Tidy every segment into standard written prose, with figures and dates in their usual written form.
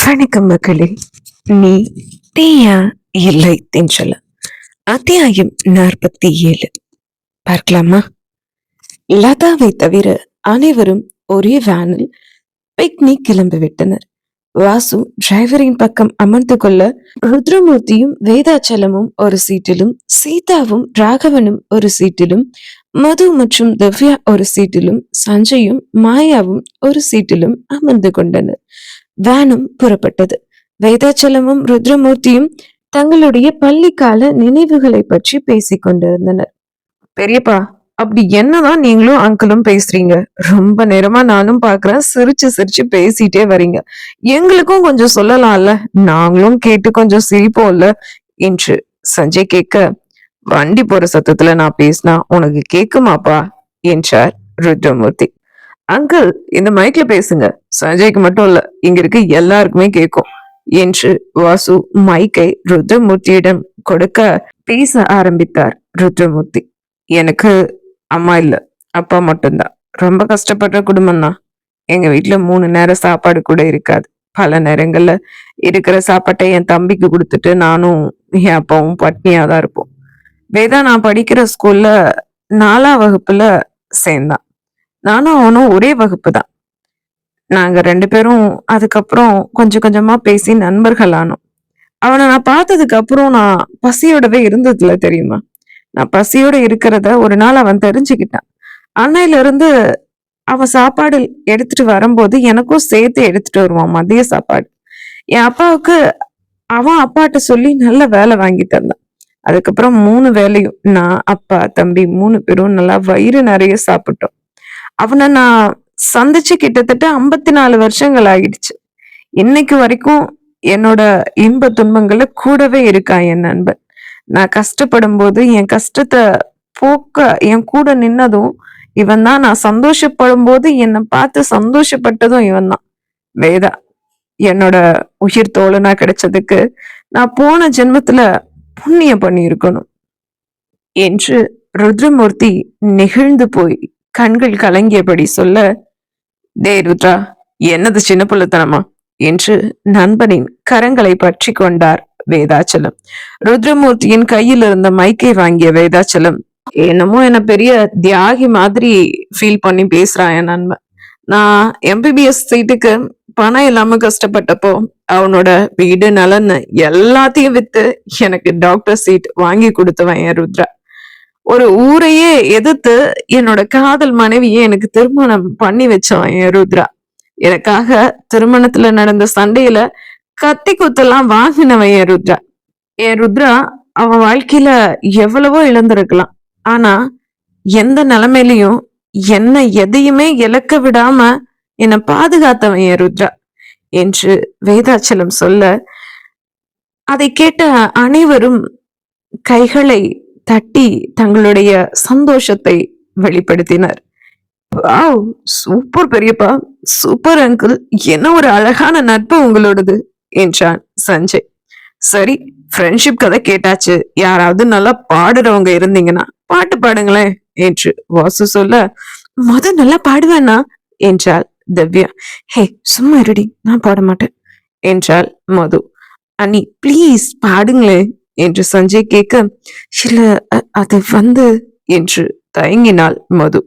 வணக்கம் மகளே. நீ தீயா இல்லை தென்றல. அத்தியாயம் 47 பார்க்கலாமா? லதாவை தவிர அனைவரும் ஒரே வேனில் பிக்னிக் கிளம்பி விட்டனர். வாசு டிரைவரின் பக்கம் அமர்ந்து கொள்ள ருத்ரமூர்த்தியும் வேதாச்சலமும் ஒரு சீட்டிலும், சீதாவும் ராகவனும் ஒரு சீட்டிலும், மது மற்றும் திவ்யா ஒரு சீட்டிலும், சஞ்சயும் மாயாவும் ஒரு சீட்டிலும் அமர்ந்து கொண்டனர். வேனும் புறப்பட்டது. வேதாச்சலமும் ருத்ரமூர்த்தியும் தங்களுடைய பள்ளிக்கால நினைவுகளை பற்றி பேசிக் கொண்டிருந்தனர். பெரியப்பா, அப்படி என்னதான் நீங்களும் அங்கிளும் பேசுறீங்க? ரொம்ப நேரமா நானும் பாக்குறேன், சிரிச்சு சிரிச்சு பேசிட்டே வரீங்க. எங்களுக்கும் கொஞ்சம் சொல்லலாம்ல, நாங்களும் கேட்டு கொஞ்சம் சிரிப்போம்ல என்று சஞ்சய் கேட்க, வண்டி போற சத்தத்துல நான் பேசினா உனக்கு கேக்குமாப்பா என்றார் ருத்ரமூர்த்தி. அங்கிள், இந்த மைக்ல பேசுங்க, சஞ்சய்க்கு மட்டும் இல்ல, இங்க இருக்க எல்லாருக்குமே கேட்கும் என்று வாசு மைக்கை ருத்ரமூர்த்தியிடம் கொடுக்க பேச ஆரம்பித்தார் ருத்ரமூர்த்தி. எனக்கு அம்மா இல்ல, அப்பா மட்டும்தான். ரொம்ப கஷ்டப்படுற குடும்பம் தான். எங்க வீட்டுல 3 நேரம் சாப்பாடு கூட இருக்காது. பல நேரங்கள்ல இருக்கிற சாப்பாட்டை என் தம்பிக்கு கொடுத்துட்டு நானும் என் அப்பாவும் பட்னியாதான் இருப்போம். வேதா நான் படிக்கிற ஸ்கூல்ல 4ஆம் வகுப்புல சேர்ந்தான். நானும் அவனும் ஒரே வகுப்பு தான். நாங்க 2 பேரும் அதுக்கப்புறம் கொஞ்சம் கொஞ்சமா பேசி நண்பர்கள் ஆனோம். அவனை நான் பார்த்ததுக்கு அப்புறம் நான் பசியோடவே இருந்ததுல தெரியுமா? நான் பசியோட இருக்கிறத ஒரு நாள் அவன் தெரிஞ்சுக்கிட்டான். அன்னையில இருந்து அவன் சாப்பாடு எடுத்துட்டு வரும்போது எனக்கும் சேர்த்து எடுத்துட்டு வருவான் மதிய சாப்பாடு. என் அப்பாவுக்கு அவன் அப்பாட்ட சொல்லி நல்ல வேலை வாங்கி தந்தான். அதுக்கப்புறம் 3 வேலையும் நான், அப்பா, தம்பி 3 பேரும் நல்லா வயிறு நிறைய சாப்பிட்டோம். அவனை நான் சந்திச்சு கிட்டத்தட்ட 54 வருஷங்கள் ஆகிடுச்சு. இன்னைக்கு வரைக்கும் என்னோட இன்ப துன்பங்களை கூடவே இருக்கான் என் நண்பன். நான் கஷ்டப்படும் போது என் கஷ்டத்தை போக்க என் கூட நின்னதும் இவன் தான். நான் சந்தோஷப்படும் போது என்னை பார்த்து சந்தோஷப்பட்டதும் இவன் தான். வேதா என்னோட உயிர் தோழனா கிடைச்சதுக்கு நான் போன ஜென்மத்துல புண்ணியம் பண்ணி இருக்கணும் என்று ருத்ரமூர்த்தி நெகிழ்ந்து போய் கண்கள் கலங்கியபடி சொல்ல, டே ருத்ரா, என்னது சின்ன புள்ளத்தனமா என்று நண்பனின் கரங்களை பற்றி கொண்டார் வேதாச்சலம். ருத்ரமூர்த்தியின் கையில் இருந்த மைக்கை வாங்கிய வேதாச்சலம், என்னமோ என்ன பெரிய தியாகி மாதிரி ஃபீல் பண்ணி பேசுறான் என் நண்பன். நான் MBBS சீட்டுக்கு பணம் இல்லாம கஷ்டப்பட்டப்போ அவனோட வீடு நலன்னு எல்லாத்தையும் வித்து எனக்கு டாக்டர் சீட் வாங்கி கொடுத்தவன் என் ருத்ரா. ஒரு ஊரையே எதிர்த்து என்னோட காதல் மனைவியே எனக்கு திருமணம் பண்ணி வச்சவன் என் ருத்ரா. எனக்காக திருமணத்துல நடந்த சண்டையில கத்தி குத்தெல்லாம் வாங்கினவன் என் ருத்ரா. என் ருத்ரா அவன் வாழ்க்கையில எவ்வளவோ இழந்திருக்கலாம். ஆனா எந்த நிலைமையிலையும் என்ன எதையுமே இழக்க விடாம என்னை பாதுகாத்தவன் என் ருத்ரா என்று வேதாச்சலம் சொல்ல, அதை கேட்ட அனைவரும் கைகளை தட்டி தங்களுடைய சந்தோஷத்தை வெளிப்படுத்தினர். வாவ், சூப்பர் பெரியப்பா, சூப்பர் அங்கிள், என்ன ஒரு அழகான நட்பு உங்களோடது என்றான் சஞ்சய். சரி, ஃப்ரெண்ட்ஷிப் கதை கேட்டாச்சு. யாராவது நல்லா பாடுறவங்க இருந்தீங்கன்னா பாட்டு பாடுங்களேன் என்று வாசு சொல்ல, நல்லா பாடுவேனா என்றாள் திவ்யா. ஹே, சும்மா இருடி, நான் பாட மாட்டேன் என்றாள் மது. அண்ணி ப்ளீஸ் பாடுங்களேன் என்று சஞ்சய் கேட்க, இல்ல அது என்று தயங்கினாள் மது.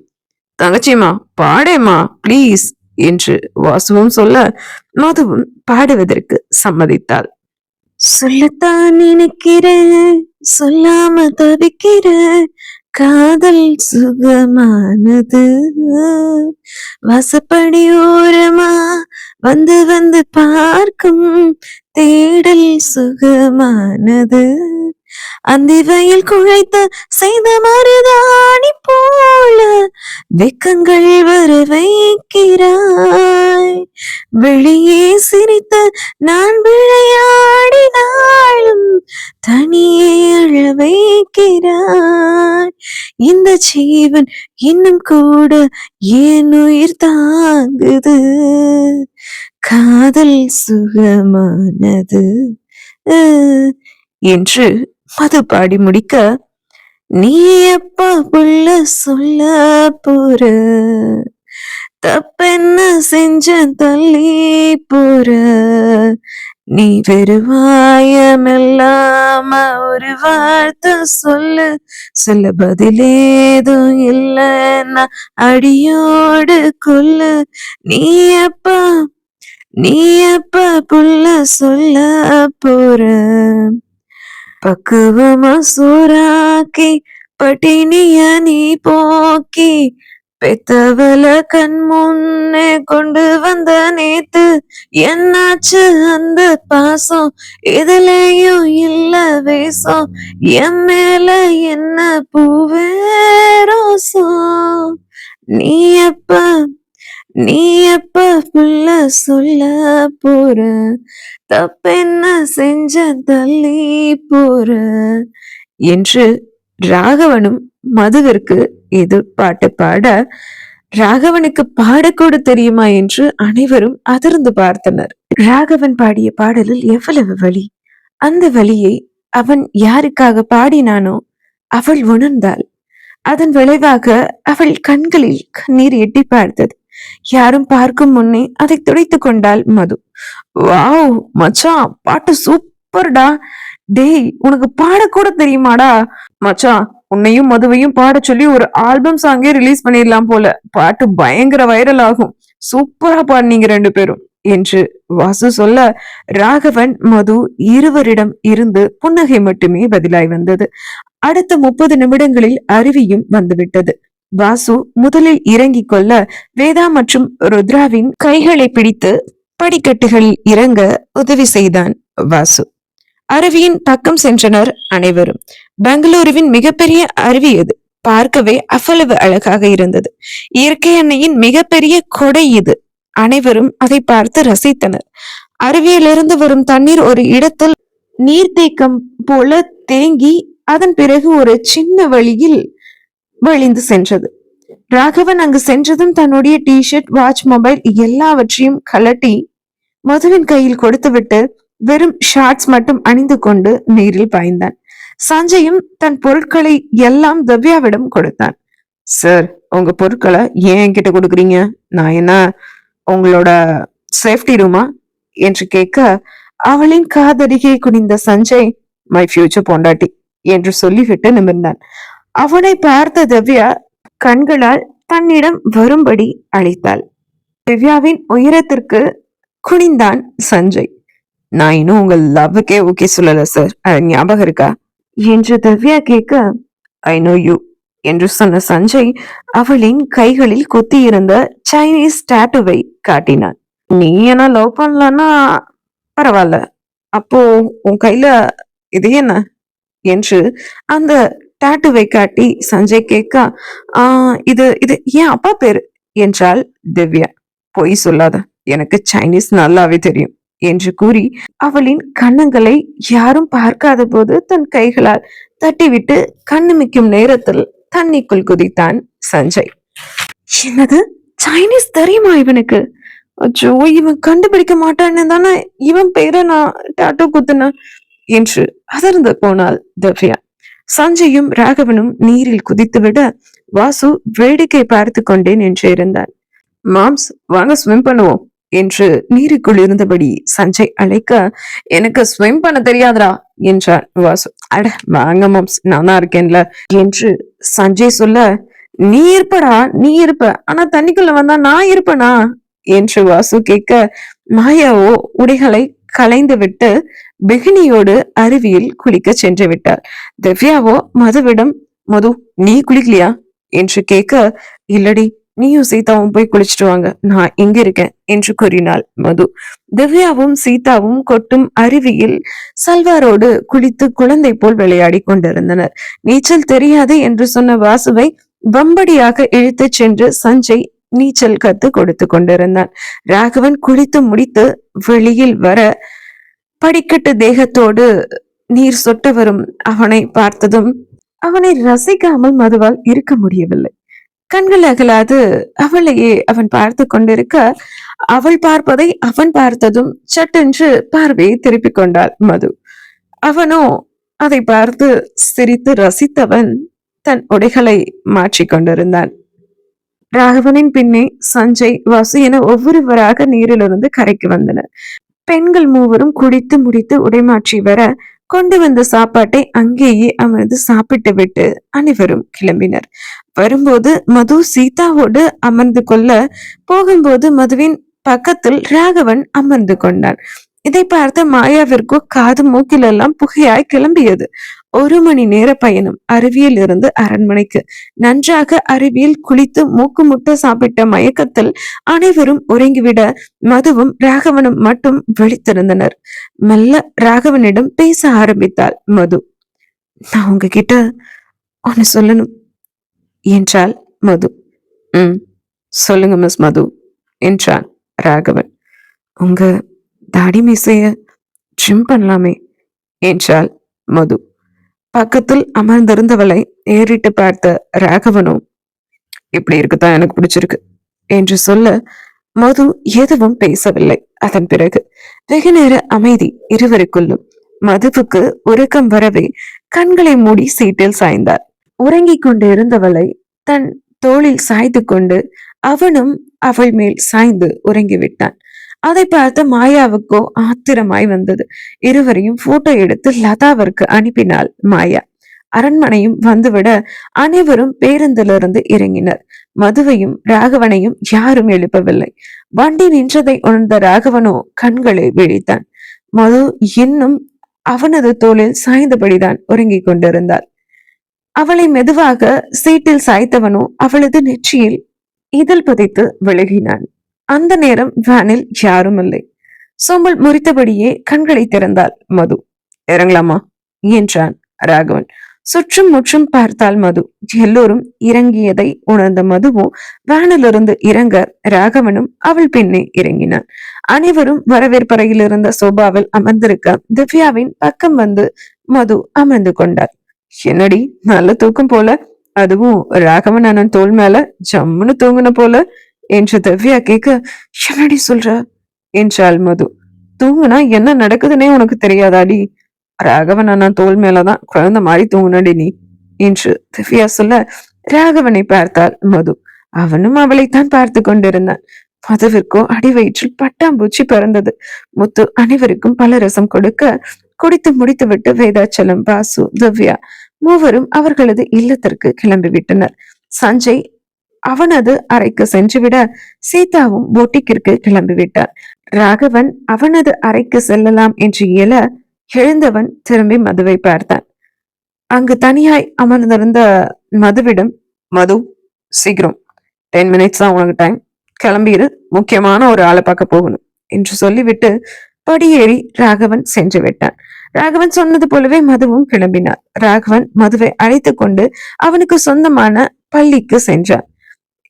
தங்கச்சிமா பாடேமா ப்ளீஸ் என்று வாசுவும் சொல்ல, மதுவும் பாடுவதற்கு சம்மதித்தாள். சொல்லத்தான் நினைக்கிறேன், சொல்லாம தவிக்கிறேன், காதல் சுகமானது, வாசப்படி ஓரமா வந்து வந்து பார்க்கும் தேடல் சுகமானது, அந்தி வயல் குழைத்த செய்த மருதாணி போல வெக்கங்கள் வர வைக்கிறாய், வெளியே சிரித்த நான் விளையாடினாலும் தனியே அழ வைக்கிறாய், இந்த ஜீவன் இன்னும் கூட ஏன் உயிர் தாங்குது, காதல் சுகமானது என்று மது பாடி முடிக்க, நீ எப்ப புள்ள சொல்ல போற, தப்பென்ன செஞ்ச தள்ளி போற, நீ வெறுவாயமில்லாம ஒரு வார்த்தை சொல்லு, சொல்ல பதிலேதும் இல்லைன்னா அடியோடு கொல்லு. நீ எப்ப நீ எப்ப புள்ள சொல்ல போற, பக்குவமா சூறாக்கி பட்டினிய நீ போக்கி, பெத்தவள கண் முன்னே கொண்டு வந்த நேத்து, என்னாச்சு அந்த பாசம், இதுலயும் இல்ல வேஷம், என் மேல என்ன பூவே ரோசம். நீ எப்ப நீ எப்ப புள்ள சொல்ல போற, தப்பென்ன செஞ்ச தள்ளி போற என்று ராகவனும் மதுவிற்கு எதிர்பாட்டு பாட, ராகவனுக்கு பாடக்கூட தெரியுமா என்று அனைவரும் அதிர்ந்து பார்த்தனர். ராகவன் பாடிய பாடலில் எவ்வளவு வலி! அந்த வலியை அவன் யாருக்காக பாடினானோ அவள் உணர்ந்தாள். அதன் விளைவாக அவள் கண்களில் கண்ணீர் எட்டி பார்த்தது. யாரும் பார்க்கும் முன்னே அதை துடைத்துக் கொண்டாள் மது. வாவ் மச்சான், பாட்டு சூப்பர்டா. டேய், உனக்கு பாடக்கூட தெரியுமாடா? மச்சான், உன்னையும் மதுவையும் பாட சொல்லி ஒரு ஆல்பம் சாங்கே ரிலீஸ் பண்ணிடலாம் போல. பாட்டு பயங்கர வைரல் ஆகும். சூப்பரா பாடுனீங்க 2 பேரும் என்று வாசு சொல்ல, ராகவன் மது இருவரிடம் இருந்து புன்னகை மட்டுமே பதிலாய் வந்தது. அடுத்த 30 நிமிடங்களில் அருவியும் வந்துவிட்டது. வாசு முதலில் இறங்கிக் கொள்ள, வேதா மற்றும் ருத்ராவின் கைகளை பிடித்து படிக்கட்டுகளில் இறங்க உதவி செய்தான் வாசு. அருவியின் பக்கம் சென்றனர் அனைவரும். பெங்களூருவின் மிகப்பெரிய அருவி அது. பார்க்கவே அவ்வளவு அழகாக இருந்தது. இயற்கை அன்னையின் மிகப்பெரிய கொடை இது. அனைவரும் அதை பார்த்து ரசித்தனர். அருவியிலிருந்து வரும் தண்ணீர் ஒரு இடத்தில் நீர்த்தேக்கம் போல தேங்கி அதன் பிறகு ஒரு சின்ன வழியில் வழிந்து சென்றது. ராகவன் அங்கு சென்றதும் தன்னுடைய டிஷர்ட், வாட்ச், மொபைல் எல்லாவற்றையும் கலட்டி மதுவின் கையில் கொடுத்துவிட்டு வெறும் ஷார்ட்ஸ் மட்டும் அணிந்து கொண்டு நீரில் பாய்ந்தான். சஞ்சயும் தன் பொருட்களை எல்லாம் திவ்யாவிடம் கொடுத்தான். சார், உங்க பொருட்களை ஏன் என்கிட்ட கொடுக்குறீங்க? நான் என்ன உங்களோட சேஃப்டி ரூமா என்று கேட்க, அவளின் காதருகே குனிந்த சஞ்சய், மை ஃபியூச்சர் பொண்டாட்டி என்று சொல்லிவிட்டு நிமிர்ந்தான். அவனை பார்த்த திவ்யா கண்களால் தன்னிடம் வரும்படி அழைத்தாள். திவ்யாவின் உயரத்திற்கு குனிந்தான் சஞ்சய். நான் இன்னும் உங்க லவ்வுக்கே ஓகே சொல்லல சார், அது ஞாபகம் இருக்கா என்று திவ்யா கேட்க, ஐ நோ யூ என்று சொன்ன சஞ்சய் அவளின் கைகளில் குத்தியிருந்த சைனீஸ் டாட்டூவை காட்டினான். நீ என்ன லவ் பண்ணலன்னா பரவாயில்ல, அப்போ உன் கையில இது என்ன என்று அந்த டாட்டூவை காட்டி சஞ்சய் கேட்க, இது இது என் அப்பா பேரு என்றாள் திவ்யா. பொய் சொல்லாத, எனக்கு சைனீஸ் நல்லாவே தெரியும் என்று கூறி அவளின் கண்ணங்களை யாரும் பார்க்காத போது தன் கைகளால் தட்டிவிட்டு கண்ணுமிக்கும் நேரத்தில் தண்ணிக்குள் குதித்தான் சஞ்சய். என்னது, சைனீஸ் தெரியுமா இவனுக்கு? அச்சோ, இவன் கண்டுபிடிக்க மாட்டான்னு தானே இவன் பேரை நான் டாட்டூ குத்துன என்று அதிர்ந்து போனாள் திவ்யா. சஞ்சயும் ராகவனும் நீரில் குதித்துவிட வாசு வேடிக்கை பார்த்து கொண்டே நின்று இருந்தான். மாம்ஸ், வாங்க ஸ்விம் பண்ணுவோம் என்று நீருக்குள் இருந்தபடி சஞ்சய் அழைக்க, எனக்கு ஸ்விம் பண்ண தெரியாதரா என்றான் வாசு. அட வாங்க மாம்ஸ், நான் தான் இருக்கேன்ல என்று சஞ்சய் சொல்ல, நீ இருப்படா, நீ இருப்ப, ஆனா தண்ணிக்குள்ள வந்தா நான் இருப்பனா என்று வாசு கேட்க, மாயாவோ உடைகளை களைந்து விட்டு பிகினியோடு அருவியில் குளிக்க சென்று விட்டார். திவ்யாவோ மதுவிடம், மது நீ குளிக்கலையா என்று கேட்க, இல்லடி, நீயும் சீதாவும் போய் குளிச்சுட்டு வாங்க, நான் எங்க இருக்கேன் என்று கூறினாள் மது. திவ்யாவும் சீதாவும் கொட்டும் அருவியில் சல்வாரோடு குளித்து குழந்தை போல் விளையாடி கொண்டிருந்தனர். நீச்சல் தெரியாது என்று சொன்ன வாசுவை வம்படியாக இழுத்து சென்று சஞ்சய் நீச்சல் கத்து கொடுத்து கொண்டிருந்தான். ராகவன் குளித்து முடித்து வெளியில் வர படிக்கட்டு தேகத்தோடு நீர் சொட்ட வரும் அவனை பார்த்ததும் அவனை ரசிக்காமல் மதுவால் இருக்க முடியவில்லை. கண்கள் அகலாது அவளையே அவன் பார்த்து கொண்டிருக்க, அவள் பார்ப்பதை அவன் பார்த்ததும் சட்டென்று பார்வையை திருப்பிக் கொண்டாள் மது. அவனோ அதை பார்த்து சிரித்து ரசித்தவன் தன் உடைகளை மாற்றிக் கொண்டிருந்தான். ராகவனின் பின்னே சஞ்சய், வாசு என ஒவ்வொருவராக நீரிலிருந்து கரைக்கு வந்தனர். பெண்கள் மூவரும் குடித்து முடித்து உடைமாற்றி வர கொண்டு வந்த சாப்பாட்டை அங்கேயே அமர்ந்து சாப்பிட்டு விட்டு அனைவரும் கிளம்பினர். வரும்போது மது சீதாவோடு அமர்ந்து கொள்ள, போகும்போது மதுவின் பக்கத்தில் ராகவன் அமர்ந்து கொண்டான். இதை பார்த்த மாயாவிற்கோ காது மூக்கிலெல்லாம் புகையாய் கிளம்பியது. 1 மணி நேர பயணம் அருவியில் இருந்து அரண்மனைக்கு. நன்றாக அருவியில் குளித்து மூக்கு முட்ட சாப்பிட்ட மயக்கத்தில் அனைவரும் உறங்கிவிட மதுவும் ராகவனும் மட்டும் விழித்திருந்தனர். மெல்ல ராகவனிடம் பேச ஆரம்பித்தாள் மது. நான் உங்ககிட்ட ஒன்னு சொல்லணும் என்றாள் மது. சொல்லுங்க மிஸ் மது என்றான் ராகவன். உங்க தாடி மீசைய ட்ரிம் பண்ணலாமே என்றாள் மது. பக்கத்தில் அமர்ந்திருந்தவளை ஏறிட்டு பார்த்த ராகவனும் இப்படி இருக்குதான் எனக்கு பிடிச்சிருக்கு என்று சொல்ல மது எதுவும் பேசவில்லை. அதன் பிறகு வெகு நேர அமைதி இருவருக்குள்ளும். மதுவுக்கு உறக்கம் வரவே கண்களை மூடி சீட்டில் சாய்ந்தார். உறங்கிக் கொண்டு இருந்தவளை தன் தோளில் சாய்த்து கொண்டு அவனும் அவள் மேல் சாய்ந்து உறங்கிவிட்டான். அதை பார்த்த மாயாவுக்கோ ஆத்திரமாய் வந்தது. இருவரையும் போட்டோ எடுத்து லதாவிற்கு அனுப்பினாள் மாயா. அரண்மனையும் வந்துவிட அனைவரும் பேருந்திலிருந்து இறங்கினர். மதுவையும் ராகவனையும் யாரும் எழுப்பவில்லை. வண்டி நின்றதை உணர்ந்த ராகவனோ கண்களை விழித்தான். மது இன்னும் அவனது தோளில் சாய்ந்தபடிதான் உறங்கிக் கொண்டிருந்தாள். அவளை மெதுவாக சீட்டில் சாய்த்தவனோ அவளது நெற்றியில் இதழ் புதைத்து விலகினான். அந்த நேரம் வேனில் யாரும் இல்லை. சோம்பல் முறித்தபடியே கண்களை திறந்தாள் மது. இறங்கலாமா என்றான் ராகவன். சுற்றும் முற்றும் பார்த்தாள் மது. எல்லோரும் இறங்கியதை உணர்ந்த மதுவும் வேனிலிருந்து இறங்க ராகவனும் அவள் பின்னே இறங்கினான். அனைவரும் வரவேற்பறையில் இருந்த சோபாவில் அமர்ந்திருக்க திவ்யாவின் பக்கம் வந்து மது அமர்ந்து கொண்டாள். என்னடி நல்ல தூக்கம் போல, அதுவும் ராகவன் அண்ணன் தோல் மேல ஜம்முன்னு தூங்குன போல என்று திவ்யா கேட்க, என்னடி சொல்ற என்றாள் மது. தூங்குனா என்ன நடக்குதுன்னே உனக்கு தெரியாதாடி? ராகவன் அண்ணன் தோல் மேலதான் குழந்தை மாதிரி தூங்குனடி நீ என்று திவ்யா சொல்ல ராகவனை பார்த்தாள் மது. அவனும் அவளைத்தான் பார்த்து கொண்டிருந்தான். மதுவிற்கோ அடி வயிற்றில் பட்டாம்பூச்சி பறந்தது. முத்து அனைவருக்கும் பலரசம் கொடுக்க குடித்து முடித்துவிட்டு வேதாச்சலம், பாசு, திவ்யா மூவரும் அவர்களது இல்லத்திற்கு கிளம்பிவிட்டனர். சஞ்சய் அவனது அறைக்கு சென்றுவிட சீதாவும் போட்டிக்கிற்கு கிளம்பிவிட்டார். ராகவன் அவனது அறைக்கு செல்லலாம் என்று இயல எழுந்தவன் திரும்பி மதுவை பார்த்தான். அங்கு தனியாய் அமர்ந்திருந்த மதுவிடம், மது சீக்கிரம் 10 minutes தான் உனக்கு டைம், கிளம்பிடு, முக்கியமான ஒரு ஆளை பார்க்க போகணும் என்று சொல்லிவிட்டு படியேறி ராகவன் சென்று விட்டான். ராகவன் சொன்னது போலவே மதுவும் கிளம்பினார். ராகவன் மதுவை அழைத்து கொண்டு அவனுக்கு சொந்தமான பள்ளிக்கு சென்றான்.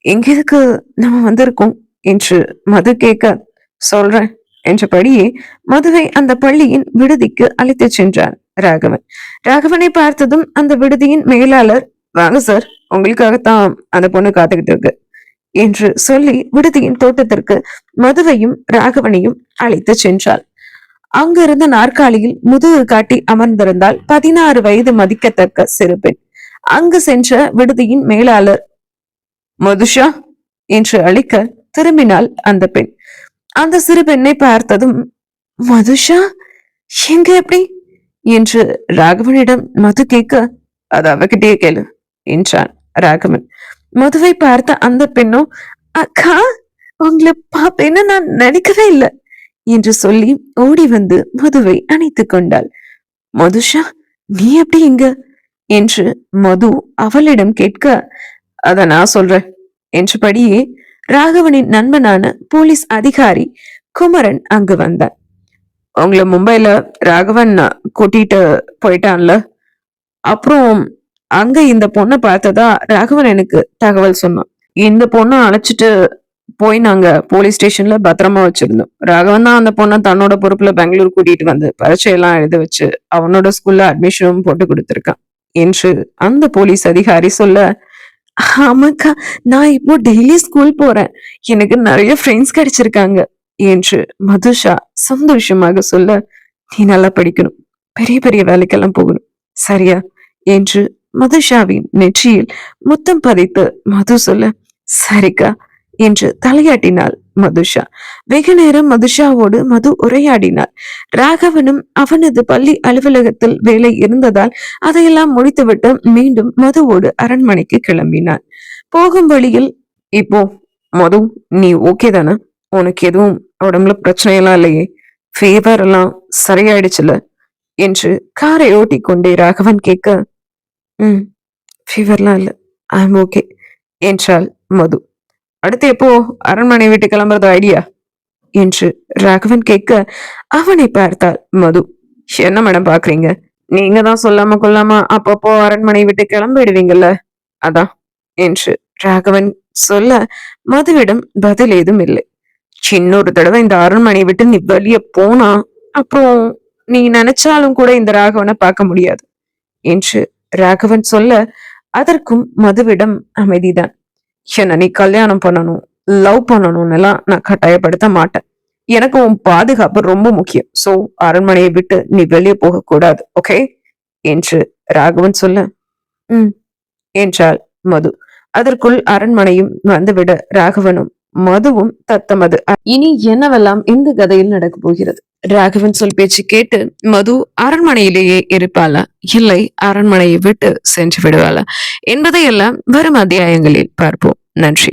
எங்களுக்கு நம்ம வந்திருக்கோம் என்று மது கேட்க, சொல்றேன் என்றபடியே மதுவை அந்த பள்ளியின் விடுதிக்கு அழைத்து சென்றான் ராகவன். ராகவனை பார்த்ததும் அந்த விடுதியின் மேலாளர், வாங்க சார், உங்களுக்காகத்தான் அந்த பொண்ணு காத்துக்கிட்டு இருக்கு என்று சொல்லி விடுதியின் தோட்டத்திற்கு மதுவையும் ராகவனையும் அழைத்து சென்றாள். அங்கிருந்த நாற்காலியில் முதுகு காட்டி அமர்ந்திருந்தால் 16 வயது மதிக்கத்தக்க சிறு பெண். அங்கு சென்ற விடுதியின் மேலாளர், மதுஷா என்று அழைக்க திரும்பினாள் அந்த பெண். அந்த சிறு பெண்ணை பார்த்ததும், மதுஷா எங்க எப்படி என்று ராகவனிடம் மது கேட்க, அது அவகிட்டே கேளு என்றான் ராகவன். மதுவை பார்த்த அந்த பெண்ணோ, அக்கா உங்களை பாப்பேன்னு நான் நினைக்கவே இல்லை என்று சொல்லி ஓடி வந்து மதுவை அணைத்து கொண்டாள். மதுஷா நீ எப்படி இங்க என்று மது அவளிடம் கேட்க, அத நான் சொல்றேன் என்றபடியே ராகவனின் நண்பனான போலீஸ் அதிகாரி குமரன் அங்கு வந்தான். உங்களை மும்பைல ராகவன் கூட்டிட்டு போயிட்டான்ல, அப்புறம் அங்க இந்த பொண்ணை பார்த்ததா ராகவன் எனக்கு தகவல் சொன்னான். இந்த பொண்ணை அழைச்சிட்டு போய் நாங்க போலீஸ் ஸ்டேஷன்ல பத்திரமா வச்சிருந்தோம். ராகவன் தான் அந்த பொண்ணை தன்னோட பொறுப்புல பெங்களூர் கூட்டிட்டு வந்து பரீட்சையெல்லாம் எழுத வச்சு அவனோட ஸ்கூல்ல அட்மிஷனும் போட்டு கொடுத்திருக்கான் என்று அந்த போலீஸ் அதிகாரி சொல்ல, ஆமாக்கா, நான் இப்போ டெய்லி ஸ்கூல் போறேன், எனக்கு நிறைய ஃப்ரெண்ட்ஸ் கிடைச்சிருக்காங்க என்று மதுஷா சந்தோஷமாக சொல்ல, நீ நல்லா படிக்கணும், பெரிய பெரிய வேலைக்கெல்லாம் போகணும், சரியா என்று மதுஷாவின் நெற்றியில் முத்தம் பதித்து மது சொல்ல, சரிக்கா என்று தலையாட்டினாள் மதுஷா. வெகு நேரம் மதுஷாவோடு மது உரையாடினாள். ராகவனும் அவனது பள்ளி அலுவலகத்தில் வேலை இருந்ததால் அதையெல்லாம் முடித்துவிட்டு மீண்டும் மதுவோடு அரண்மனைக்கு கிளம்பினான். போகும் வழியில், இப்போ மது, நீ ஓகே தானே? உனக்கு எதுவும் உடம்புல பிரச்சனையெல்லாம் இல்லையே? ஃபீவர் எல்லாம் சரியாயிடுச்சுல என்று காரை ஓட்டிக்கொண்டே ராகவன் கேட்க, ம், ஃபீவர்லாம் இல்ல, ஐ எம் ஓகே என்றாள் மது. அடுத்து எப்போ அரண்மனை விட்டு கிளம்புறது ஐடியா என்று ராகவன் கேட்க, அவனை பார்த்தாள் மது. என்ன மேடம் பாக்குறீங்க? நீங்க தான் சொல்லாம கொள்ளாம அப்பப்போ அரண்மனை விட்டு கிளம்பிடுவீங்கல்ல, அதான் என்று ராகவன் சொல்ல, மதுவிடம் பதில் ஏதும் இல்லை. இன்னொரு தடவை இந்த அரண்மனை விட்டு நீ வெளியே போனா அப்புறம் நீ நினைச்சாலும் கூட இந்த ராகவனை பார்க்க முடியாது என்று ராகவன் சொல்ல, அதற்கும் மதுவிடம் அமைதிதான். என்ன நீ கல்யாணம் பண்ணணும், லவ் பண்ணணும்னு எல்லாம் நான் கட்டாயப்படுத்த மாட்டேன். எனக்கு உன் பாதுகாப்பு ரொம்ப முக்கியம். சோ அரண்மனையை விட்டு நீ வெளியே போக கூடாது, ஓகே என்று ராகவன் சொல்ல, ம் என்றாள் மது. அதற்குள் அரண்மனையும் வந்துவிட ராகவனும் மதுவும் தத்தமது. இனி என்னவெல்லாம் இந்த கதையில் நடக்க போகிறது? ராகவன் சொல் பேச்சு கேட்டு மது அரண்மனையிலேயே இருப்பாளா, இல்லை அரண்மனையை விட்டு சென்று விடுவாளா என்பதையெல்லாம் வரும் அத்தியாயங்களில் பார்ப்போம். நன்றி.